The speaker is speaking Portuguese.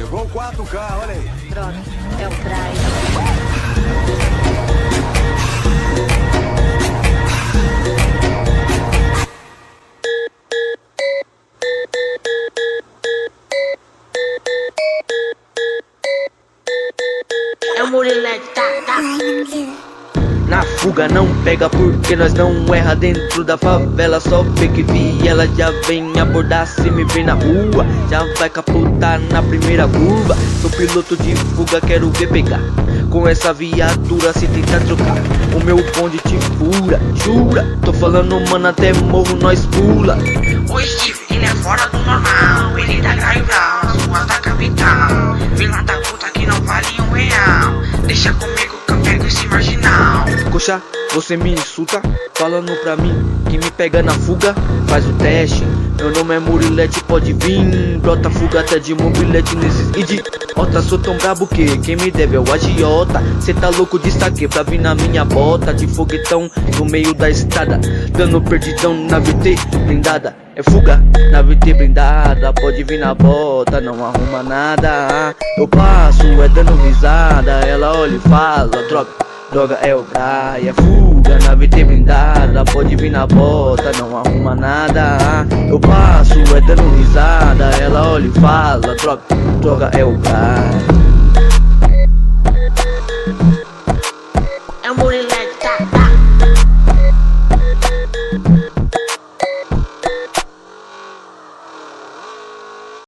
Chegou o 4K, olha aí. Droga, é o Brian. É o Murilete, tá. Na fuga não pega porque nós não erra dentro da favela. Só vê que vi ela já vem abordar. Se me vê na rua já vai capotar na primeira curva. Sou piloto de fuga, quero ver pegar. Com essa viatura se tentar trocar, o meu bonde te fura, jura. Tô falando mano, até morro nós pula. O Steve, ele é fora do normal. Ele dá grau e grau, nas ruas da capital. Vila da puta que não vale R$1. Deixa comigo que eu pego esse marginal. Coxa, você me insulta, falando pra mim que me pega na fuga, faz o teste. Meu nome é Murilete, pode vir. Brota fuga até de mobilete nesses idiota. Sou tão brabo que quem me deve é o agiota. Cê tá louco de saque pra vir na minha bota. De foguetão no meio da estrada, dando perdidão na VT blindada. É fuga na VT blindada, pode vir na bota, não arruma nada. Eu passo, é dando risada. Ela olha e fala, droga é o Brian. Fuga na VT blindada, pode vir na bota, não arruma nada. Eu passo, é dando risada. Ela olha e fala, droga é o Brian.